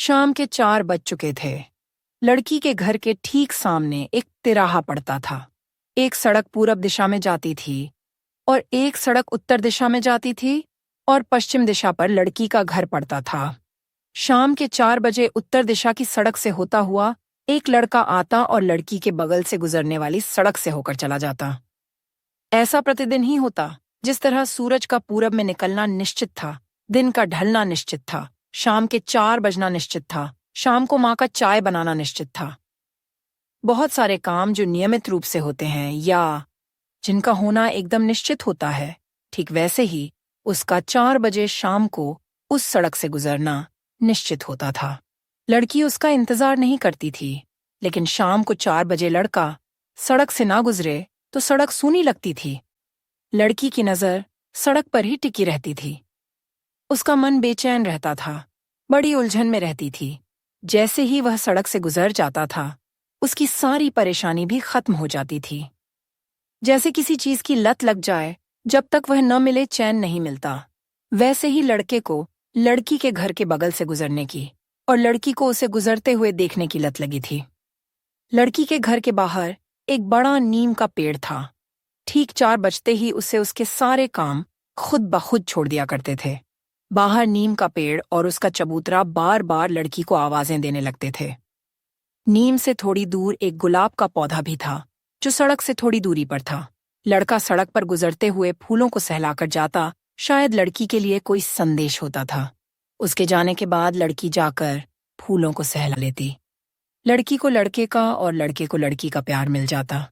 शाम के 4 बज चुके थे। लड़की के घर के ठीक सामने एक तिराहा पड़ता था। एक सड़क पूरब दिशा में जाती थी और एक सड़क उत्तर दिशा में जाती थी और पश्चिम दिशा पर लड़की का घर पड़ता था। शाम के 4 बजे उत्तर दिशा की सड़क से होता हुआ एक लड़का आता और लड़की के बगल से गुजरने वाली सड़क से होकर चला जाता। ऐसा प्रतिदिन ही होता। जिस तरह सूरज का पूरब में निकलना निश्चित था, दिन का ढलना निश्चित था, शाम के 4 बजना निश्चित था, शाम को माँ का चाय बनाना निश्चित था। बहुत सारे काम जो नियमित रूप से होते हैं या जिनका होना एकदम निश्चित होता है, ठीक वैसे ही उसका 4 बजे शाम को उस सड़क से गुजरना निश्चित होता था। लड़की उसका इंतजार नहीं करती थी, लेकिन शाम को 4 बजे लड़का सड़क से ना गुजरे तो सड़क सूनी लगती थी। लड़की की नजर सड़क पर ही टिकी रहती थी। उसका मन बेचैन रहता था, बड़ी उलझन में रहती थी। जैसे ही वह सड़क से गुजर जाता था, उसकी सारी परेशानी भी खत्म हो जाती थी। जैसे किसी चीज की लत लग जाए, जब तक वह न मिले चैन नहीं मिलता। वैसे ही लड़के को लड़की के घर के बगल से गुजरने की और लड़की को उसे गुजरते हुए देखने की लत लगी थी। लड़की के घर के बाहर एक बड़ा नीम का पेड़ था। ठीक 4 बजते ही उसे उसके सारे काम खुद ब खुद छोड़ दिया करते थे। बाहर नीम का पेड़ और उसका चबूतरा बार बार लड़की को आवाजें देने लगते थे। नीम से थोड़ी दूर एक गुलाब का पौधा भी था, जो सड़क से थोड़ी दूरी पर था। लड़का सड़क पर गुजरते हुए फूलों को सहलाकर जाता, शायद लड़की के लिए कोई संदेश होता था। उसके जाने के बाद लड़की जाकर फूलों को सहला लेती। लड़की को लड़के का और लड़के को लड़की का प्यार मिल जाता।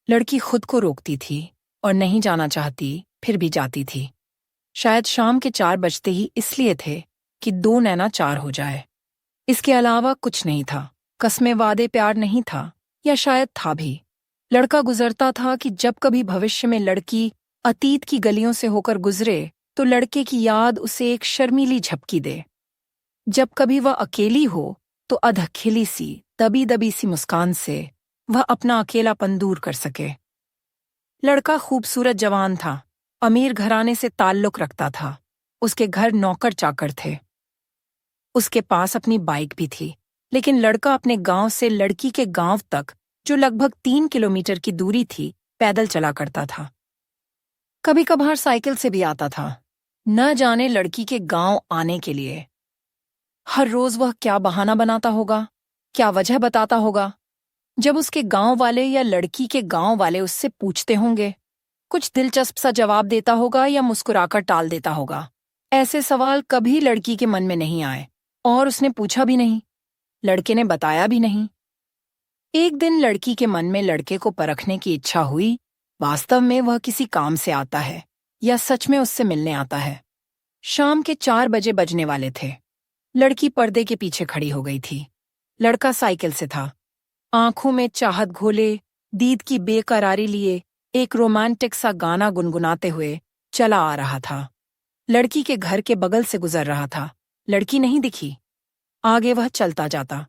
लड़की खुद को रोकती थी और नहीं जाना चाहती, फिर भी जाती थी। शायद शाम के 4 बजते ही इसलिए थे कि 2 नैना 4 हो जाए। इसके अलावा कुछ नहीं था। कस्में वादे प्यार नहीं था, या शायद था भी। लड़का गुजरता था कि जब कभी भविष्य में लड़की अतीत की गलियों से होकर गुजरे तो लड़के की याद उसे एक शर्मीली झपकी दे। जब कभी वह अकेली हो तो अधखिली सी दबी दबी सी मुस्कान से वह अपना अकेलापन दूर कर सके। लड़का खूबसूरत जवान था, अमीर घराने से ताल्लुक रखता था। उसके घर नौकर चाकर थे। उसके पास अपनी बाइक भी थी, लेकिन लड़का अपने गांव से लड़की के गांव तक, जो लगभग 3 किलोमीटर की दूरी थी, पैदल चला करता था। कभी कभार साइकिल से भी आता था, न जाने लड़की के गांव आने के लिए। हर रोज वह क्या बहाना बनाता होगा, क्या वजह बताता होगा। जब उसके गांव वाले या लड़की के गांव वाले उससे पूछते होंगे, कुछ दिलचस्प सा जवाब देता होगा या मुस्कुराकर टाल देता होगा। ऐसे सवाल कभी लड़की के मन में नहीं आए और उसने पूछा भी नहीं। लड़के ने बताया भी नहीं। एक दिन लड़की के मन में लड़के को परखने की इच्छा हुई, वास्तव में वह किसी काम से आता है या सच में उससे मिलने आता है। शाम के 4 बजे बजने वाले थे। लड़की पर्दे के पीछे खड़ी हो गई थी। लड़का साइकिल से था। आंखों में चाहत घोले, दीद की बेकरारी लिए एक रोमांटिक सा गाना गुनगुनाते हुए चला आ रहा था। लड़की के घर के बगल से गुजर रहा था। लड़की नहीं दिखी। आगे वह चलता जाता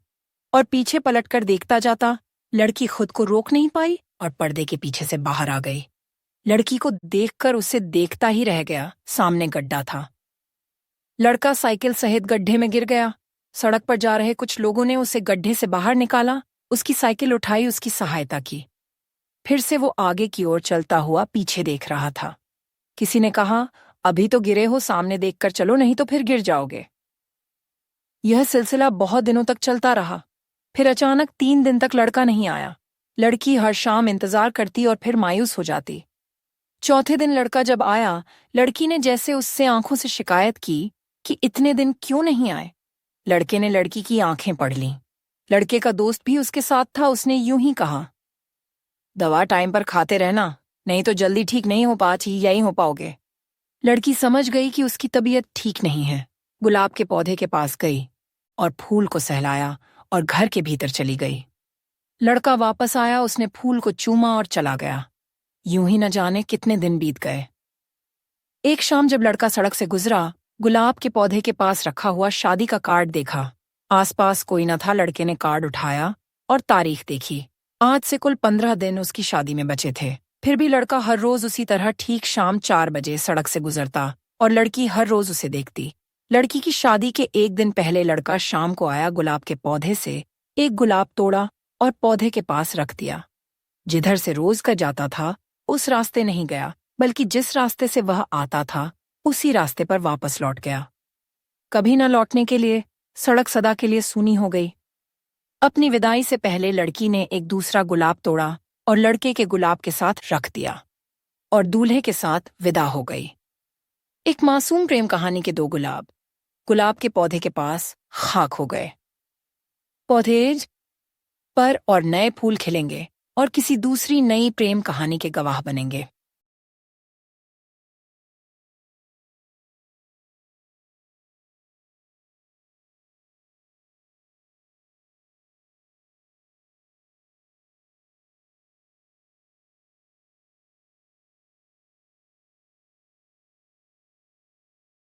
और पीछे पलटकर देखता जाता। लड़की खुद को रोक नहीं पाई और पर्दे के पीछे से बाहर आ गई। लड़की को देखकर उसे देखता ही रह गया। सामने गड्ढा था। लड़का साइकिल सहित गड्ढे में गिर गया। सड़क पर जा रहे कुछ लोगों ने उसे गड्ढे से बाहर निकाला, उसकी साइकिल उठाई, उसकी सहायता की। फिर से वो आगे की ओर चलता हुआ पीछे देख रहा था। किसी ने कहा, अभी तो गिरे हो, सामने देखकर चलो, नहीं तो फिर गिर जाओगे। यह सिलसिला बहुत दिनों तक चलता रहा। फिर अचानक 3 दिन तक लड़का नहीं आया। लड़की हर शाम इंतजार करती और फिर मायूस हो जाती। चौथे दिन लड़का जब आया, लड़की ने जैसे उससे आंखों से शिकायत की कि इतने दिन क्यों नहीं आए। लड़के ने लड़की की आंखें पढ़ लीं। लड़के का दोस्त भी उसके साथ था। उसने यूं ही कहा, दवा टाइम पर खाते रहना, नहीं तो जल्दी ठीक नहीं हो पाती, यही हो पाओगे। लड़की समझ गई कि उसकी तबीयत ठीक नहीं है। गुलाब के पौधे के पास गई और फूल को सहलाया और घर के भीतर चली गई। लड़का वापस आया, उसने फूल को चूमा और चला गया। यूं ही न जाने कितने दिन बीत गए। एक शाम जब लड़का सड़क से गुजरा, गुलाब के पौधे के पास रखा हुआ शादी का कार्ड देखा। आसपास कोई न था। लड़के ने कार्ड उठाया और तारीख देखी। आज से कुल 15 दिन उसकी शादी में बचे थे। फिर भी लड़का हर रोज उसी तरह ठीक शाम 4 बजे सड़क से गुजरता और लड़की हर रोज उसे देखती। लड़की की शादी के एक दिन पहले लड़का शाम को आया, गुलाब के पौधे से एक गुलाब तोड़ा और पौधे के पास रख दिया। जिधर से रोज का जाता था उस रास्ते नहीं गया, बल्कि जिस रास्ते से वह आता था उसी रास्ते पर वापस लौट गया। कभी न लौटने के लिए सड़क सदा के लिए सूनी हो गई। अपनी विदाई से पहले लड़की ने एक दूसरा गुलाब तोड़ा और लड़के के गुलाब के साथ रख दिया और दूल्हे के साथ विदा हो गई। एक मासूम प्रेम कहानी के दो गुलाब गुलाब के पौधे के पास खाक हो गए। पौधे पर और नए फूल खिलेंगे और किसी दूसरी नई प्रेम कहानी के गवाह बनेंगे।